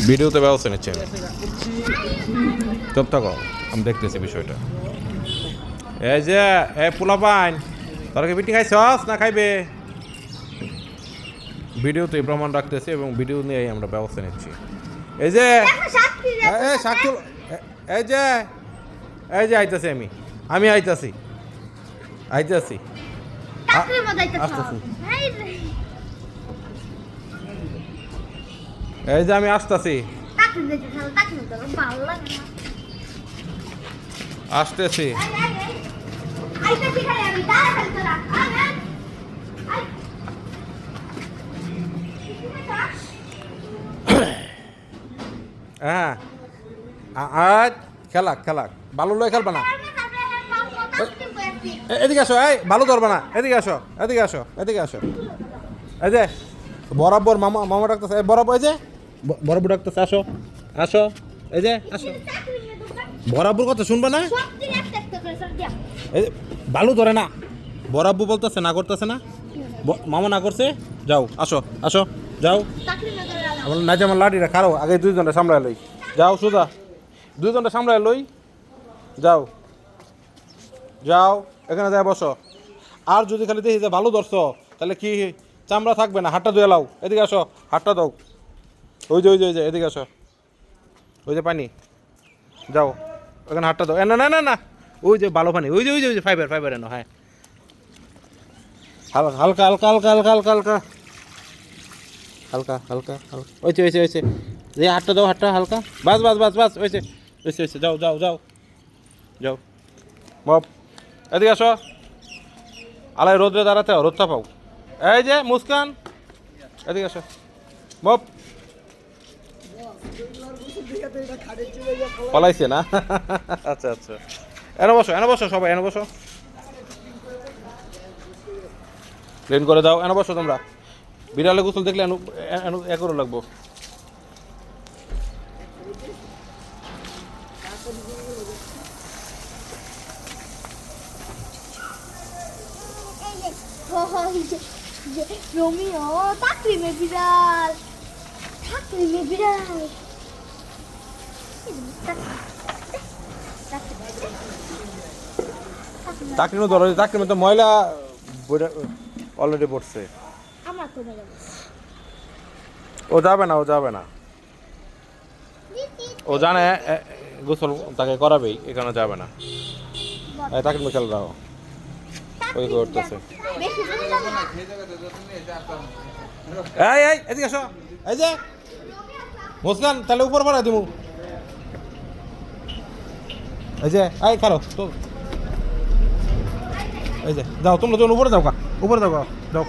ভিডিওতে ব্যবস্থা নিচ্ছে চুপ থাকো, আমি দেখতেছি বিষয়টা। এই যে পোলা পাইন, তোরা কি বিটি খাইছস না খাইবে? ভিডিওতে প্রমাণ রাখতেছি এবং ভিডিও নিয়ে আমরা ব্যবস্থা নিচ্ছি। এই যে সাক্ষী, এই যে আইতাছি আমি আইতাছি আসতেছি। এই যে আমি আসতেছি আসতেছি। হ্যাঁ আজ খেলাক ভালো লয় খেলবা না। এদিকে আসো, এই ভালো ধরবা না, এদিকে আসো। এই যে বরাবর মামা ডাকতেছে, বরাবর এই যে বরাবর ডাকতেছে, আসো এই যে আসো। বরাবর কথা শুনবা না, এই ভালো ধরে না। বরাবর বলতেছে না, করতেছে না, মামা না করছে। যাও আসো যাও। না যে আমার লাঠিটা খারো, আগে দুইজনটা সামলায় লই। যাও সোজা, দুইজনটা সামলায় লই। যাও এখানে যায় বসো। আর যদি খালি দেখি যে ভালো ধরছো, তাহলে কি চামড়া থাকবে না, হাতটা ধুয়ে লাও। এদিকে আসো, হাতটা দাও। ওই যে এদিকে আসো, ওই যে পানি, যাও ওখানে হাতটা দাও। না ওই যে ভালো পানি, ওই যে ফাইবার এনো। হ্যাঁ হালকা হয়েছে যে হাতটা দাও, হাতটা হালকা। বাস হয়েছে। যাও বাপ, এদিকে আসো। আলাই রোদে দাঁড়াতে রোদটা পাও। এই যে মুস্কান, এদিকে আসো বাপ। পলাইছে না? আচ্ছা এনে বসো সবাই, এনে বসো। ক্লিন করে দাও, এনে বসো তোমরা। বিড়ালে গোসল দেখলে একরও লাগবো। রোমিও তাকরিমে বিড়াল, তাকরিমে ধরো, তাকরিমে তো ময়লা অলরেডি পড়ছে। ও যাবে না ও জানে গোসল তাকে করাবেই, এখানে যাবে না। তাকরিমে খেল দাও, ওই করতেছে। এই এদিকে আসো। এই যে মুস্কান, তাহলে উপর পাড়া দিমু। এই যে খারো তো। এই যে যাও, তোমরা উপরে যাও যাও।